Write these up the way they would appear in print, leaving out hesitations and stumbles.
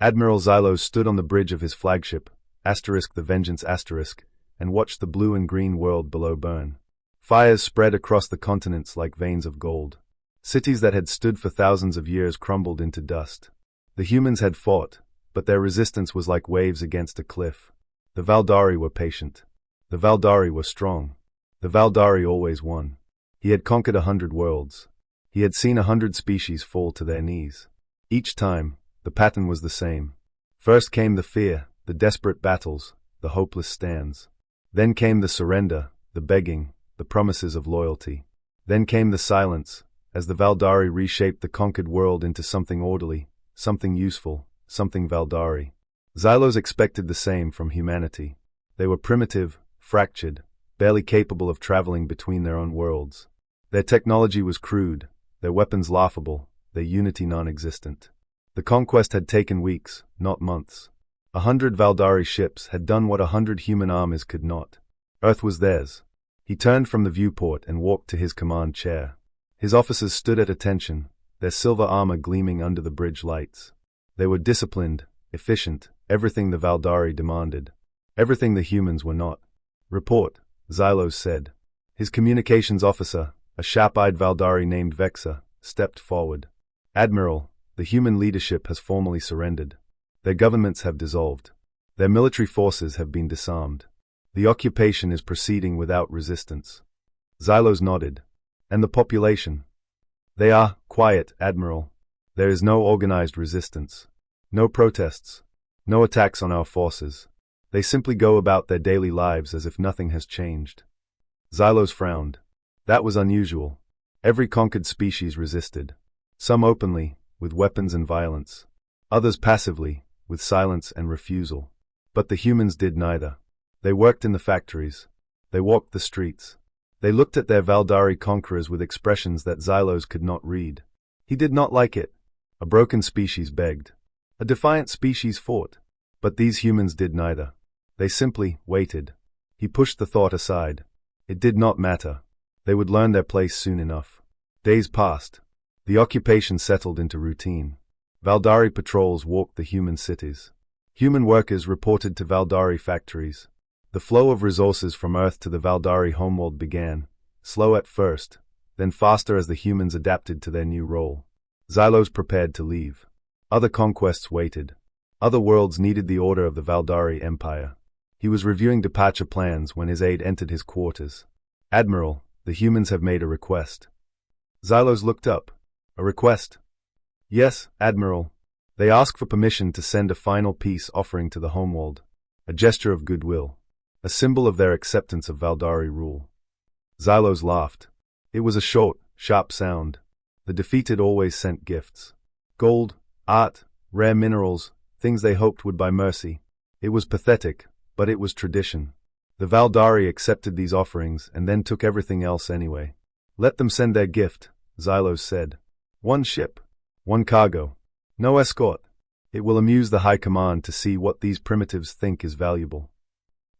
Admiral Xylos stood on the bridge of his flagship, *the Vengeance*, and watched the blue and green world below burn. Fires spread across the continents like veins of gold. Cities that had stood for thousands of years crumbled into dust. The humans had fought, but their resistance was like waves against a cliff. The Valdari were patient. The Valdari were strong. The Valdari always won. He had conquered 100 worlds. He had seen 100 species fall to their knees. Each time, the pattern was the same. First came the fear, the desperate battles, the hopeless stands. Then came the surrender, the begging, the promises of loyalty. Then came the silence, as the Valdari reshaped the conquered world into something orderly, something useful, something Valdari. Xylos expected the same from humanity. They were primitive, fractured, barely capable of traveling between their own worlds. Their technology was crude, their weapons laughable, their unity non-existent. The conquest had taken weeks, not months. 100 Valdari ships had done what 100 human armies could not. Earth was theirs. He turned from the viewport and walked to his command chair. His officers stood at attention, their silver armor gleaming under the bridge lights. They were disciplined, efficient, everything the Valdari demanded. Everything the humans were not. "Report," Xylos said. His communications officer, a sharp-eyed Valdari named Vexa, stepped forward. "Admiral, the human leadership has formally surrendered. Their governments have dissolved. Their military forces have been disarmed. The occupation is proceeding without resistance." Xylos nodded. "And the population?" "They are quiet, Admiral. There is no organized resistance. No protests. No attacks on our forces. They simply go about their daily lives as if nothing has changed." Xylos frowned. That was unusual. Every conquered species resisted. Some openly, with weapons and violence. Others passively, with silence and refusal. But the humans did neither. They worked in the factories. They walked the streets. They looked at their Valdari conquerors with expressions that Xylos could not read. He did not like it. A broken species begged. A defiant species fought. But these humans did neither. They simply waited. He pushed the thought aside. It did not matter. They would learn their place soon enough. Days passed. The occupation settled into routine. Valdari patrols walked the human cities. Human workers reported to Valdari factories. The flow of resources from Earth to the Valdari homeworld began, slow at first, then faster as the humans adapted to their new role. Xylos prepared to leave. Other conquests waited. Other worlds needed the order of the Valdari Empire. He was reviewing departure plans when his aide entered his quarters. "Admiral, the humans have made a request." Xylos looked up. "A request?" "Yes, Admiral. They ask for permission to send a final peace offering to the homeworld. A gesture of goodwill. A symbol of their acceptance of Valdari rule." Xylos laughed. It was a short, sharp sound. The defeated always sent gifts. Gold, art, rare minerals, things they hoped would buy mercy. It was pathetic, but it was tradition. The Valdari accepted these offerings and then took everything else anyway. "Let them send their gift," Xylos said. "One ship. One cargo. No escort. It will amuse the High Command to see what these primitives think is valuable."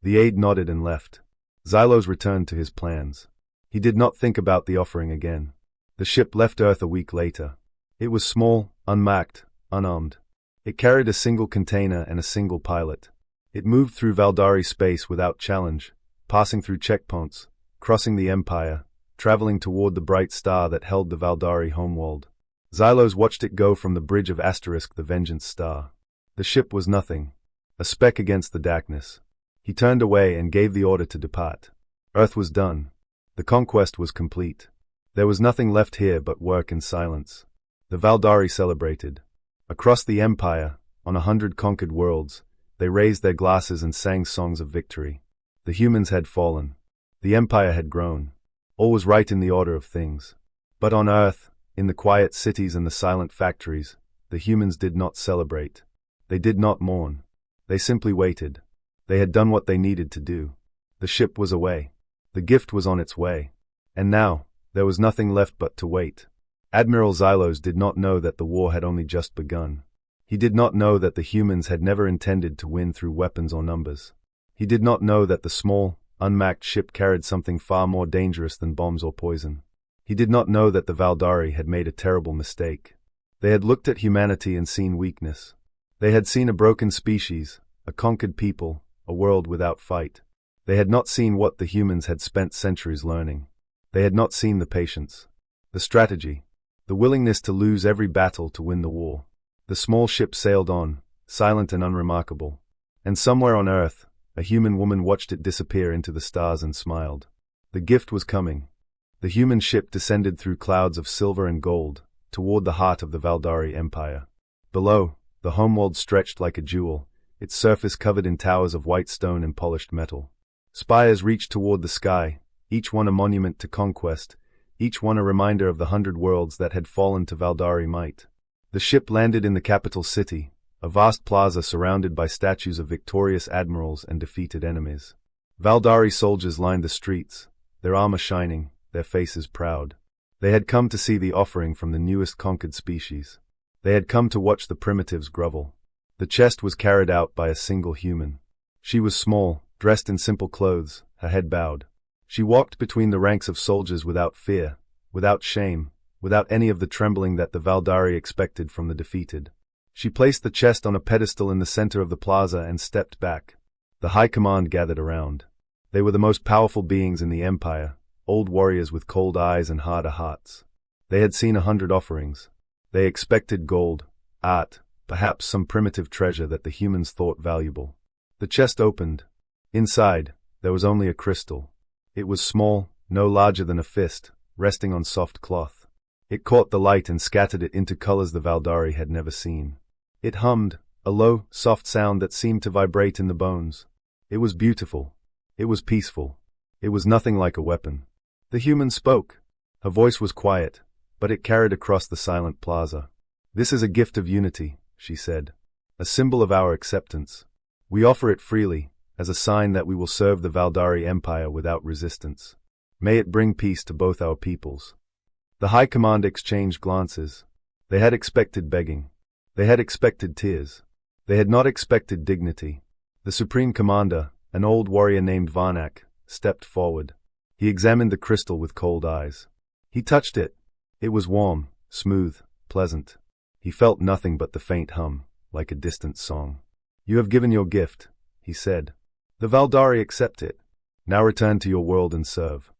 The aide nodded and left. Xylos returned to his plans. He did not think about the offering again. The ship left Earth a week later. It was small, unmarked, unarmed. It carried a single container and a single pilot. It moved through Valdari space without challenge, passing through checkpoints, crossing the Empire, traveling toward the bright star that held the Valdari homeworld. Xylos watched it go from the bridge of *the Vengeance star. The ship was nothing, a speck against the darkness. He turned away and gave the order to depart. Earth was done. The conquest was complete. There was nothing left here but work and silence. The Valdari celebrated. Across the Empire, on 100 conquered worlds, they raised their glasses and sang songs of victory. The humans had fallen. The Empire had grown. All was right in the order of things. But on Earth, in the quiet cities and the silent factories, the humans did not celebrate. They did not mourn. They simply waited. They had done what they needed to do. The ship was away. The gift was on its way. And now, there was nothing left but to wait. Admiral Xylos did not know that the war had only just begun. He did not know that the humans had never intended to win through weapons or numbers. He did not know that the small, unmarked ship carried something far more dangerous than bombs or poison. He did not know that the Valdari had made a terrible mistake. They had looked at humanity and seen weakness. They had seen a broken species, a conquered people, a world without fight. They had not seen what the humans had spent centuries learning. They had not seen the patience, the strategy, the willingness to lose every battle to win the war. The small ship sailed on, silent and unremarkable. And somewhere on Earth, a human woman watched it disappear into the stars and smiled. The gift was coming. The human ship descended through clouds of silver and gold, toward the heart of the Valdari Empire. Below, the homeworld stretched like a jewel, its surface covered in towers of white stone and polished metal. Spires reached toward the sky, each one a monument to conquest, each one a reminder of the 100 worlds that had fallen to Valdari might. The ship landed in the capital city, a vast plaza surrounded by statues of victorious admirals and defeated enemies. Valdari soldiers lined the streets, their armor shining, their faces proud. They had come to see the offering from the newest conquered species. They had come to watch the primitives grovel. The chest was carried out by a single human. She was small, dressed in simple clothes, her head bowed. She walked between the ranks of soldiers without fear, without shame, without any of the trembling that the Valdari expected from the defeated. She placed the chest on a pedestal in the center of the plaza and stepped back. The high command gathered around. They were the most powerful beings in the empire, old warriors with cold eyes and harder hearts. They had seen 100 offerings. They expected gold, art, perhaps some primitive treasure that the humans thought valuable. The chest opened. Inside, there was only a crystal. It was small, no larger than a fist, resting on soft cloth. It caught the light and scattered it into colors the Valdari had never seen. It hummed, a low, soft sound that seemed to vibrate in the bones. It was beautiful. It was peaceful. It was nothing like a weapon. The human spoke. Her voice was quiet, but it carried across the silent plaza. "This is a gift of unity," she said. "A symbol of our acceptance. We offer it freely, as a sign that we will serve the Valdari Empire without resistance. May it bring peace to both our peoples." The High Command exchanged glances. They had expected begging. They had expected tears. They had not expected dignity. The Supreme Commander, an old warrior named Varnak, stepped forward. He examined the crystal with cold eyes. He touched it. It was warm, smooth, pleasant. He felt nothing but the faint hum, like a distant song. "You have given your gift," he said. "The Valdari accept it. Now return to your world and serve."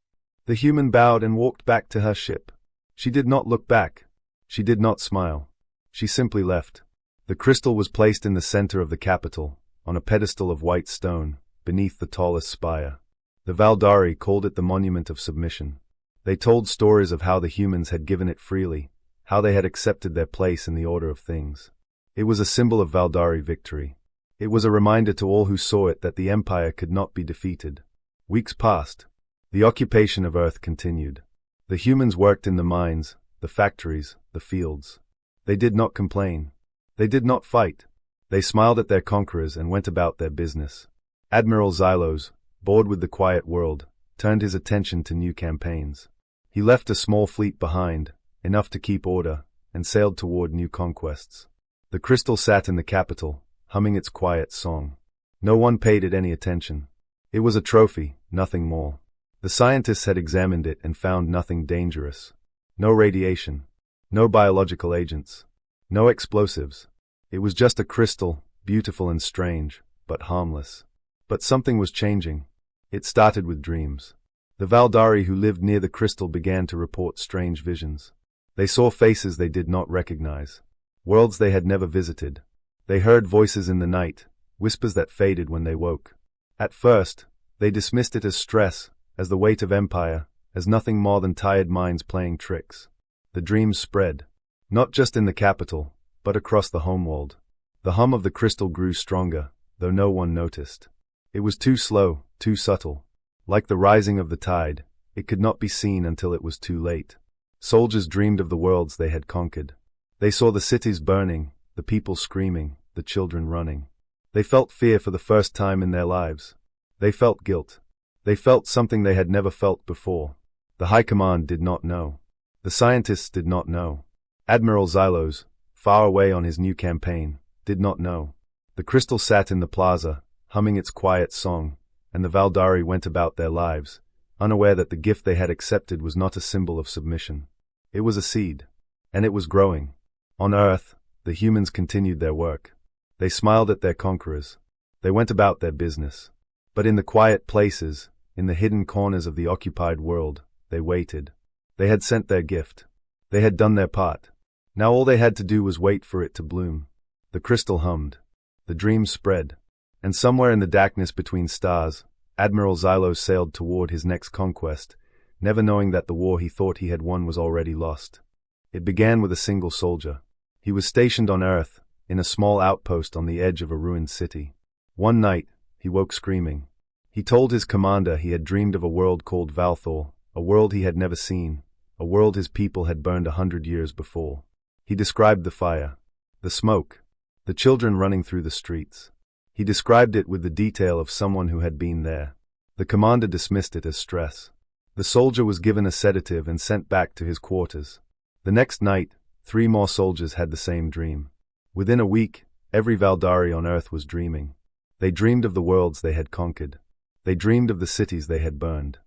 The human bowed and walked back to her ship. She did not look back. She did not smile. She simply left. The crystal was placed in the center of the capital, on a pedestal of white stone, beneath the tallest spire. The Valdari called it the monument of submission. They told stories of how the humans had given it freely, how they had accepted their place in the order of things. It was a symbol of Valdari victory. It was a reminder to all who saw it that the empire could not be defeated. Weeks passed. The occupation of Earth continued. The humans worked in the mines, the factories, the fields. They did not complain. They did not fight. They smiled at their conquerors and went about their business. Admiral Xylos, bored with the quiet world, turned his attention to new campaigns. He left a small fleet behind, enough to keep order, and sailed toward new conquests. The crystal sat in the capital, humming its quiet song. No one paid it any attention. It was a trophy, nothing more. The scientists had examined it and found nothing dangerous. No radiation. No biological agents. No explosives. It was just a crystal, beautiful and strange, but harmless. But something was changing. It started with dreams. The Valdari who lived near the crystal began to report strange visions. They saw faces they did not recognize. Worlds they had never visited. They heard voices in the night, whispers that faded when they woke. At first, they dismissed it as stress, as the weight of empire, as nothing more than tired minds playing tricks. The dreams spread. Not just in the capital, but across the homeworld. The hum of the crystal grew stronger, though no one noticed. It was too slow, too subtle. Like the rising of the tide, it could not be seen until it was too late. Soldiers dreamed of the worlds they had conquered. They saw the cities burning, the people screaming, the children running. They felt fear for the first time in their lives. They felt guilt. They felt something they had never felt before. The High Command did not know. The scientists did not know. Admiral Xylos, far away on his new campaign, did not know. The crystal sat in the plaza, humming its quiet song, and the Valdari went about their lives, unaware that the gift they had accepted was not a symbol of submission. It was a seed, and it was growing. On Earth, the humans continued their work. They smiled at their conquerors. They went about their business. But in the quiet places, in the hidden corners of the occupied world, they waited. They had sent their gift. They had done their part. Now all they had to do was wait for it to bloom. The crystal hummed. The dreams spread. And somewhere in the darkness between stars, Admiral Xylos sailed toward his next conquest, never knowing that the war he thought he had won was already lost. It began with a single soldier. He was stationed on Earth, in a small outpost on the edge of a ruined city. One night, he woke screaming. He told his commander he had dreamed of a world called Valthor, a world he had never seen, a world his people had burned 100 years before. He described the fire, the smoke, the children running through the streets. He described it with the detail of someone who had been there. The commander dismissed it as stress. The soldier was given a sedative and sent back to his quarters. The next night, 3 more soldiers had the same dream. Within a week, every Valdari on Earth was dreaming. They dreamed of the worlds they had conquered. They dreamed of the cities they had burned.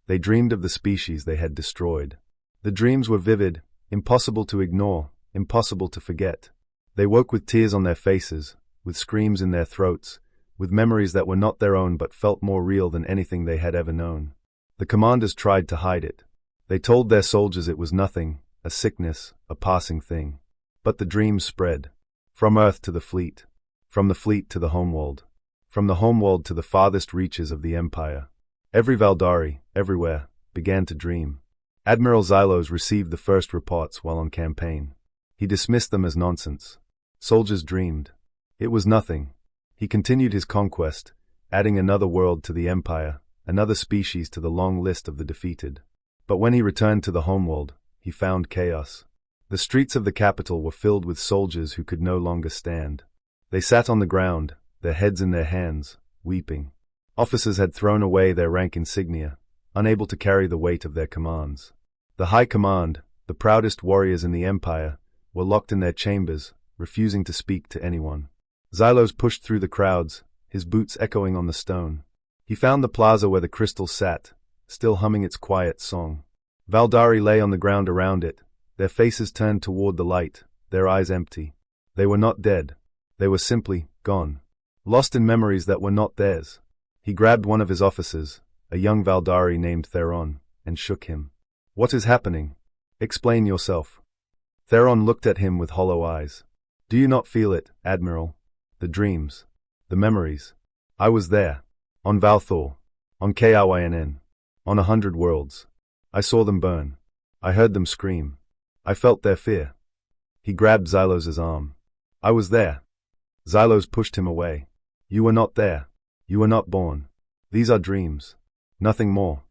They dreamed of the species they had destroyed. The dreams were vivid, impossible to ignore, impossible to forget. They woke with tears on their faces, with screams in their throats, with memories that were not their own but felt more real than anything they had ever known. The commanders tried to hide it. They told their soldiers it was nothing, a sickness, a passing thing. But the dreams spread. From Earth to the fleet. From the fleet to the homeworld. From the homeworld to the farthest reaches of the Empire. Every Valdari, everywhere, began to dream. Admiral Xylos received the first reports while on campaign. He dismissed them as nonsense. Soldiers dreamed. It was nothing. He continued his conquest, adding another world to the Empire, another species to the long list of the defeated. But when he returned to the homeworld, he found chaos. The streets of the capital were filled with soldiers who could no longer stand. They sat on the ground, their heads in their hands, weeping. Officers had thrown away their rank insignia, unable to carry the weight of their commands. The high command, the proudest warriors in the Empire, were locked in their chambers, refusing to speak to anyone. Xylos pushed through the crowds, his boots echoing on the stone. He found the plaza where the crystal sat, still humming its quiet song. Valdari lay on the ground around it, their faces turned toward the light, their eyes empty. They were not dead. They were simply gone. Lost in memories that were not theirs. He grabbed one of his officers, a young Valdari named Theron, and shook him. "What is happening? Explain yourself." Theron looked at him with hollow eyes. "Do you not feel it, Admiral? The dreams. The memories. I was there. On Valthor. On Kyryn. On 100 worlds. I saw them burn. I heard them scream. I felt their fear." He grabbed Xylos's arm. "I was there." Xylos pushed him away. "You were not there. You were not born. These are dreams. Nothing more."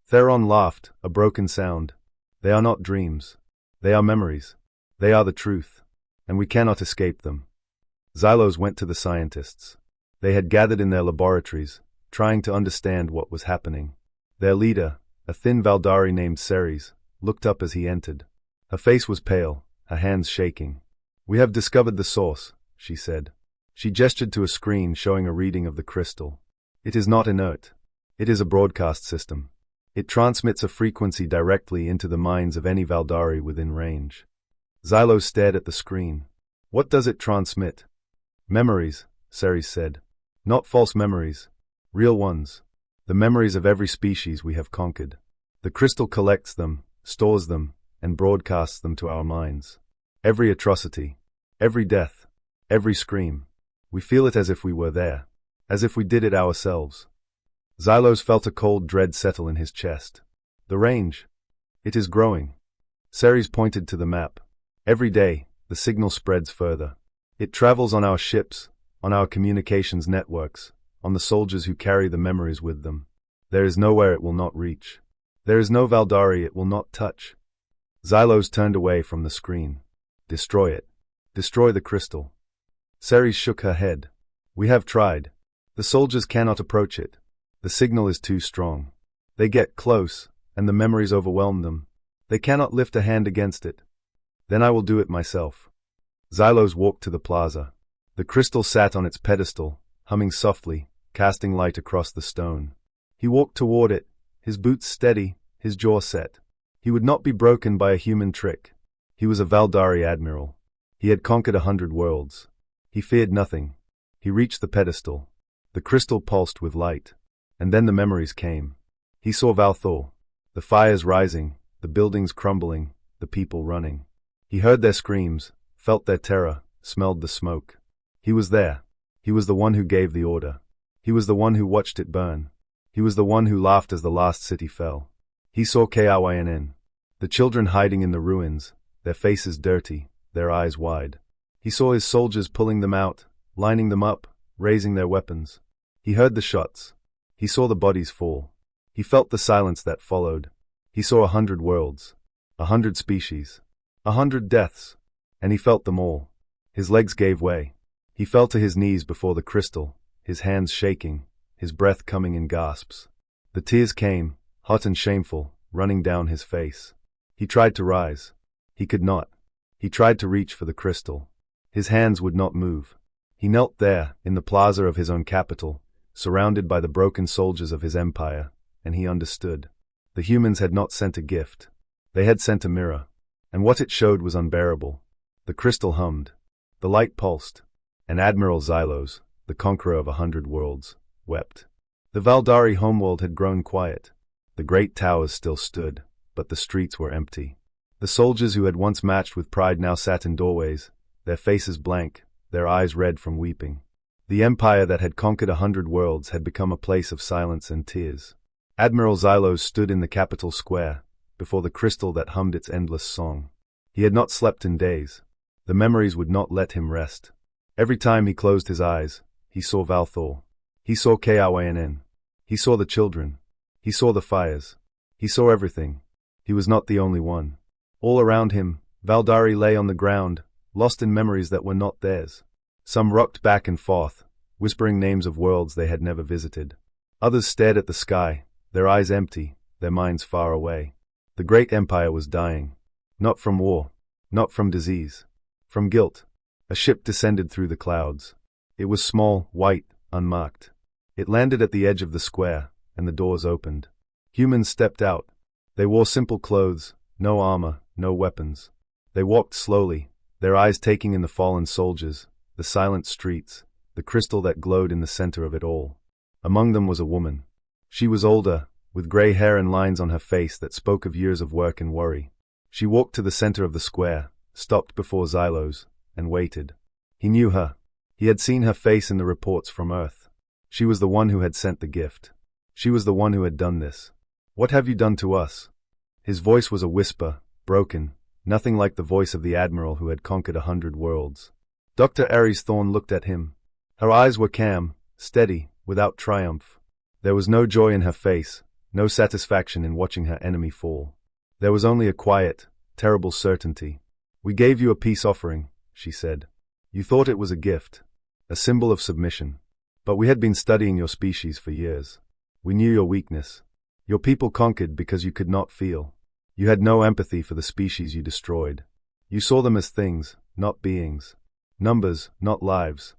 Theron laughed, a broken sound. "They are not dreams. They are memories. They are the truth. And we cannot escape them." Xylos went to the scientists. They had gathered in their laboratories, trying to understand what was happening. Their leader, a thin Valdari named Ceres, looked up as he entered. Her face was pale, her hands shaking. "We have discovered the source," she said. She gestured to a screen showing a reading of the crystal. "It is not inert. It is a broadcast system. It transmits a frequency directly into the minds of any Valdari within range." Xylos stared at the screen. "What does it transmit?" "Memories," Ceres said. "Not false memories. Real ones. The memories of every species we have conquered. The crystal collects them, stores them, and broadcasts them to our minds. Every atrocity, every death, every scream. We feel it as if we were there, as if we did it ourselves." Xylos felt a cold dread settle in his chest. "The range. It is growing." Ceres pointed to the map. "Every day, the signal spreads further. It travels on our ships, on our communications networks, on the soldiers who carry the memories with them. There is nowhere it will not reach. There is no Valdari it will not touch." Xylos turned away from the screen. "Destroy it. Destroy the crystal." Ceres shook her head. "We have tried. The soldiers cannot approach it. The signal is too strong. They get close, and the memories overwhelm them. They cannot lift a hand against it. Then I will do it myself." Xylos walked to the plaza. The crystal sat on its pedestal, humming softly, casting light across the stone. He walked toward it, his boots steady, his jaw set. He would not be broken by a human trick. He was a Valdari admiral. He had conquered 100 worlds. He feared nothing. He reached the pedestal. The crystal pulsed with light. And then the memories came. He saw Valthor. The fires rising, the buildings crumbling, the people running. He heard their screams, felt their terror, smelled the smoke. He was there. He was the one who gave the order. He was the one who watched it burn. He was the one who laughed as the last city fell. He saw Kynn. The children hiding in the ruins, their faces dirty, their eyes wide. He saw his soldiers pulling them out, lining them up, raising their weapons. He heard the shots. He saw the bodies fall. He felt the silence that followed. He saw 100 worlds, 100 species, 100 deaths, and he felt them all. His legs gave way. He fell to his knees before the crystal, his hands shaking, his breath coming in gasps. The tears came, hot and shameful, running down his face. He tried to rise. He could not. He tried to reach for the crystal. His hands would not move. He knelt there, in the plaza of his own capital, surrounded by the broken soldiers of his empire, and he understood. The humans had not sent a gift. They had sent a mirror. And what it showed was unbearable. The crystal hummed. The light pulsed. And Admiral Xylos, the conqueror of 100 worlds, wept. The Valdari homeworld had grown quiet. The great towers still stood, but the streets were empty. The soldiers who had once matched with pride now sat in doorways, their faces blank, their eyes red from weeping. The empire that had conquered 100 worlds had become a place of silence and tears. Admiral Xylos stood in the capital square, before the crystal that hummed its endless song. He had not slept in days. The memories would not let him rest. Every time he closed his eyes, he saw Valthor. He saw Kynn. He saw the children. He saw the fires. He saw everything. He was not the only one. All around him, Valdari lay on the ground, lost in memories that were not theirs. Some rocked back and forth, whispering names of worlds they had never visited. Others stared at the sky, their eyes empty, their minds far away. The great empire was dying. Not from war, not from disease, from guilt. A ship descended through the clouds. It was small, white, unmarked. It landed at the edge of the square, and the doors opened. Humans stepped out. They wore simple clothes, no armor, no weapons. They walked slowly, their eyes taking in the fallen soldiers, the silent streets, the crystal that glowed in the center of it all. Among them was a woman. She was older, with gray hair and lines on her face that spoke of years of work and worry. She walked to the center of the square, stopped before Xylos, and waited. He knew her. He had seen her face in the reports from Earth. She was the one who had sent the gift. She was the one who had done this. What have you done to us? His voice was a whisper, broken, nothing like the voice of the admiral who had conquered 100 worlds. Dr. Ares Thorne looked at him. Her eyes were calm, steady, without triumph. There was no joy in her face, no satisfaction in watching her enemy fall. There was only a quiet, terrible certainty. We gave you a peace offering, she said. You thought it was a gift, a symbol of submission. But we had been studying your species for years. We knew your weakness. Your people conquered because you could not feel. You had no empathy for the species you destroyed. You saw them as things, not beings. Numbers, not lives.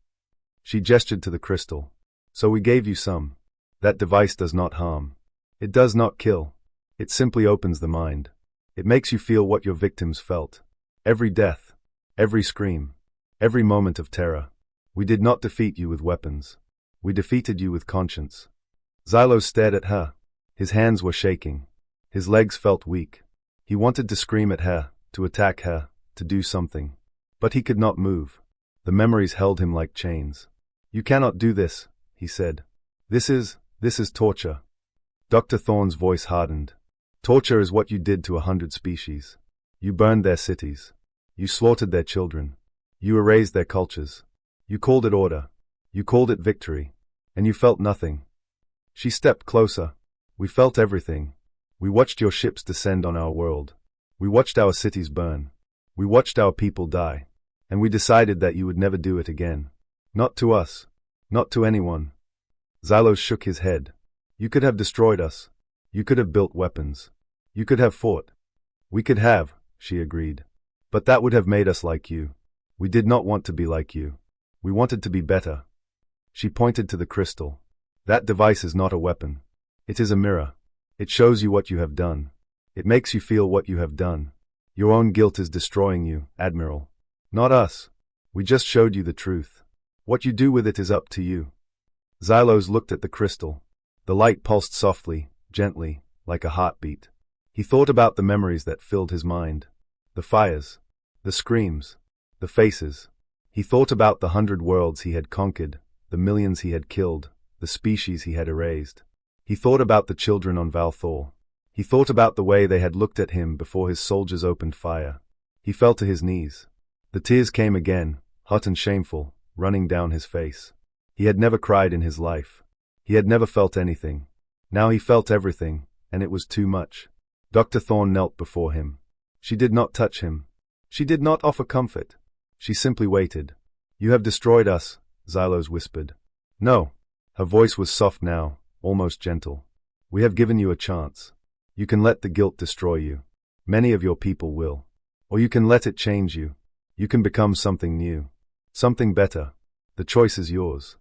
She gestured to the crystal. So we gave you some. That device does not harm. It does not kill. It simply opens the mind. It makes you feel what your victims felt. Every death. Every scream. Every moment of terror. We did not defeat you with weapons. We defeated you with conscience. Xylos stared at her. His hands were shaking. His legs felt weak. He wanted to scream at her, to attack her, to do something. But he could not move. The memories held him like chains. You cannot do this, he said. This is torture. Dr. Thorne's voice hardened. Torture is what you did to 100 species. You burned their cities. You slaughtered their children. You erased their cultures. You called it order. You called it victory. And you felt nothing. She stepped closer. We felt everything. We watched your ships descend on our world. We watched our cities burn. We watched our people die. And we decided that you would never do it again. Not to us. Not to anyone. Xylos shook his head. You could have destroyed us. You could have built weapons. You could have fought. We could have, she agreed. But that would have made us like you. We did not want to be like you. We wanted to be better. She pointed to the crystal. That device is not a weapon. It is a mirror. It shows you what you have done. It makes you feel what you have done. Your own guilt is destroying you, Admiral. Not us. We just showed you the truth. What you do with it is up to you. Xylos looked at the crystal. The light pulsed softly, gently, like a heartbeat. He thought about the memories that filled his mind. The fires. The screams. The faces. He thought about the 100 worlds he had conquered, the millions he had killed, the species he had erased. He thought about the children on Valthor. He thought about the way they had looked at him before his soldiers opened fire. He fell to his knees. The tears came again, hot and shameful, running down his face. He had never cried in his life. He had never felt anything. Now he felt everything, and it was too much. Dr. Thorne knelt before him. She did not touch him. She did not offer comfort. She simply waited. You have destroyed us, Xylos whispered. No. Her voice was soft now, almost gentle. We have given you a chance. You can let the guilt destroy you. Many of your people will. Or you can let it change you. You can become something new. Something better. The choice is yours.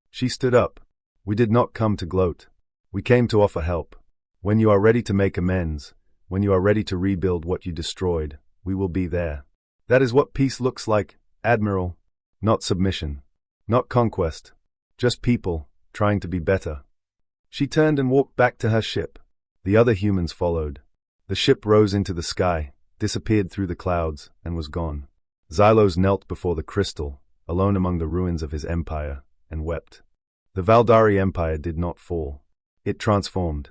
She stood up. We did not come to gloat. We came to offer help. When you are ready to make amends, when you are ready to rebuild what you destroyed, we will be there. That is what peace looks like, Admiral. Not submission. Not conquest. Just people, trying to be better. She turned and walked back to her ship. The other humans followed. The ship rose into the sky, disappeared through the clouds, and was gone. Xylos knelt before the crystal, alone among the ruins of his empire, and wept. The Valdari Empire did not fall. It transformed.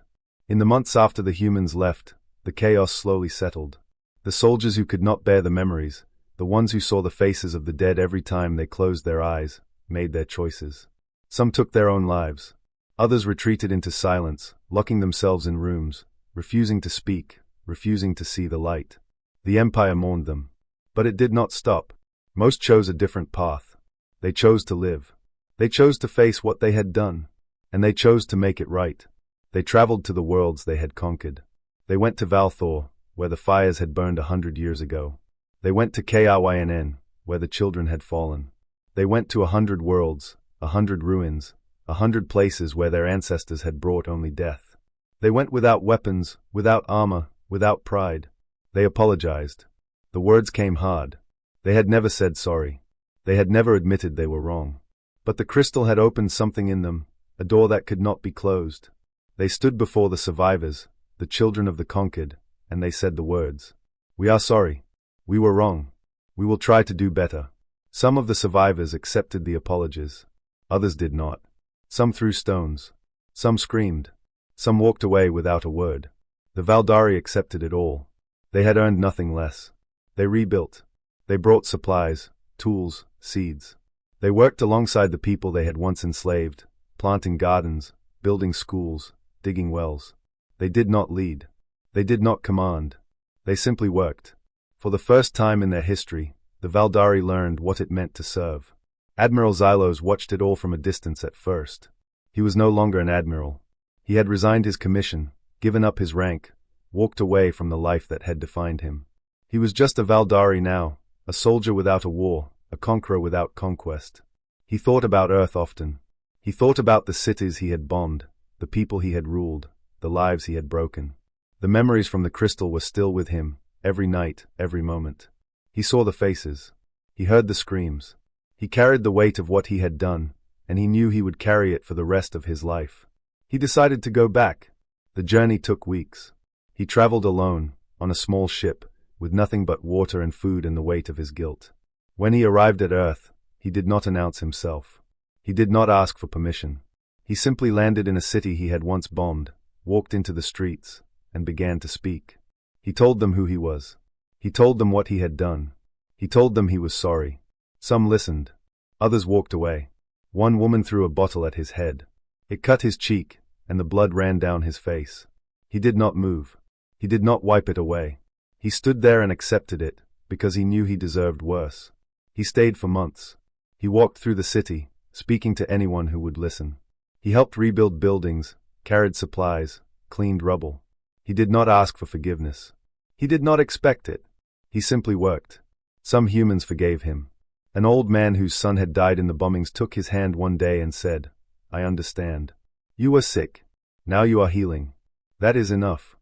In the months after the humans left, the chaos slowly settled. The soldiers who could not bear the memories, the ones who saw the faces of the dead every time they closed their eyes, made their choices. Some took their own lives. Others retreated into silence, locking themselves in rooms, refusing to speak, refusing to see the light. The Empire mourned them. But it did not stop. Most chose a different path. They chose to live. They chose to face what they had done. And they chose to make it right. They traveled to the worlds they had conquered. They went to Valthor, where the fires had burned 100 years ago. They went to Kryn, where the children had fallen. They went to 100 worlds, 100 ruins, 100 places where their ancestors had brought only death. They went without weapons, without armor, without pride. They apologized. The words came hard. They had never said sorry. They had never admitted they were wrong. But the crystal had opened something in them, a door that could not be closed. They stood before the survivors, the children of the conquered, and they said the words. We are sorry. We were wrong. We will try to do better. Some of the survivors accepted the apologies. Others did not. Some threw stones. Some screamed. Some walked away without a word. The Valdari accepted it all. They had earned nothing less. They rebuilt. They brought supplies, tools, seeds. They worked alongside the people they had once enslaved, planting gardens, building schools, digging wells. They did not lead. They did not command. They simply worked. For the first time in their history, the Valdari learned what it meant to serve. Admiral Xylos watched it all from a distance at first. He was no longer an admiral. He had resigned his commission, given up his rank, walked away from the life that had defined him. He was just a Valdari now, a soldier without a war, a conqueror without conquest. He thought about Earth often. He thought about the cities he had bombed, the people he had ruled, the lives he had broken. The memories from the crystal were still with him, every night, every moment. He saw the faces. He heard the screams. He carried the weight of what he had done, and he knew he would carry it for the rest of his life. He decided to go back. The journey took weeks. He traveled alone, on a small ship, with nothing but water and food and the weight of his guilt. When he arrived at Earth, he did not announce himself. He did not ask for permission. He simply landed in a city he had once bombed, walked into the streets, and began to speak. He told them who he was. He told them what he had done. He told them he was sorry. Some listened. Others walked away. One woman threw a bottle at his head. It cut his cheek, and the blood ran down his face. He did not move. He did not wipe it away. He stood there and accepted it, because he knew he deserved worse. He stayed for months. He walked through the city, speaking to anyone who would listen. He helped rebuild buildings, carried supplies, cleaned rubble. He did not ask for forgiveness. He did not expect it. He simply worked. Some humans forgave him. An old man whose son had died in the bombings took his hand one day and said, I understand. You were sick. Now you are healing. That is enough.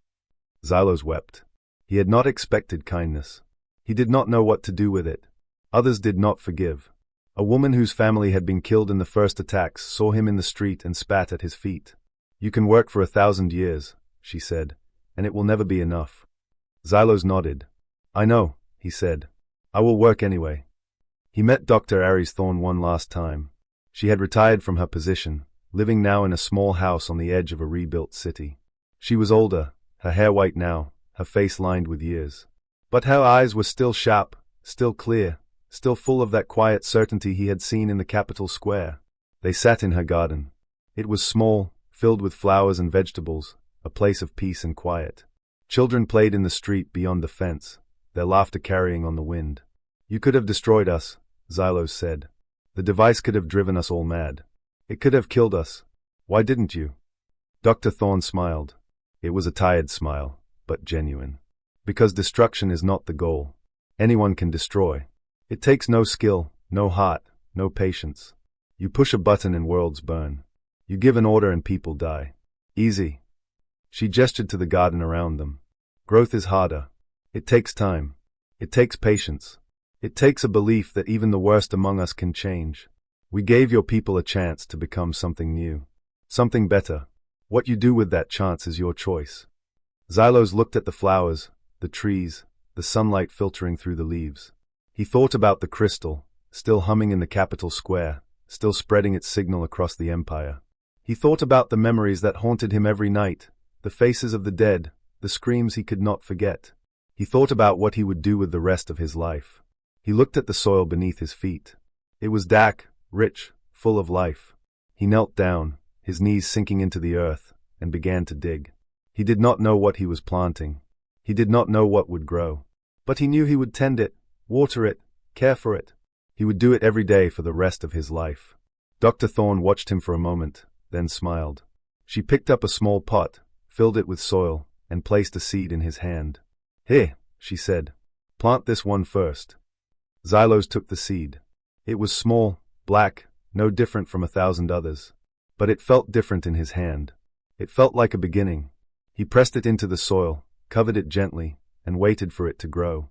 Xylos wept. He had not expected kindness. He did not know what to do with it. Others did not forgive. A woman whose family had been killed in the first attacks saw him in the street and spat at his feet. "You can work for 1,000 years," she said, "and it will never be enough." Xylos nodded. "I know," he said. "I will work anyway." He met Dr. Aries Thorne one last time. She had retired from her position, living now in a small house on the edge of a rebuilt city. She was older, her hair white now, her face lined with years. But her eyes were still sharp, still clear, still full of that quiet certainty he had seen in the capital square. They sat in her garden. It was small, filled with flowers and vegetables, a place of peace and quiet. Children played in the street beyond the fence, their laughter carrying on the wind. "You could have destroyed us," Xylos said. "The device could have driven us all mad. It could have killed us. Why didn't you?" Dr. Thorne smiled. It was a tired smile, but genuine. "Because destruction is not the goal. Anyone can destroy. It takes no skill, no heart, no patience. You push a button and worlds burn. You give an order and people die. Easy." She gestured to the garden around them. "Growth is harder. It takes time. It takes patience. It takes a belief that even the worst among us can change. We gave your people a chance to become something new. Something better. What you do with that chance is your choice." Xylos looked at the flowers, the trees, the sunlight filtering through the leaves. He thought about the crystal, still humming in the capital square, still spreading its signal across the empire. He thought about the memories that haunted him every night, the faces of the dead, the screams he could not forget. He thought about what he would do with the rest of his life. He looked at the soil beneath his feet. It was dark, rich, full of life. He knelt down, his knees sinking into the earth, and began to dig. He did not know what he was planting. He did not know what would grow. But he knew he would tend it, water it, care for it. He would do it every day for the rest of his life. Dr. Thorne watched him for a moment, then smiled. She picked up a small pot, filled it with soil, and placed a seed in his hand. "Here," she said. "Plant this one first." Xylos took the seed. It was small, black, no different from 1,000 others. But it felt different in his hand. It felt like a beginning. He pressed it into the soil, covered it gently, and waited for it to grow.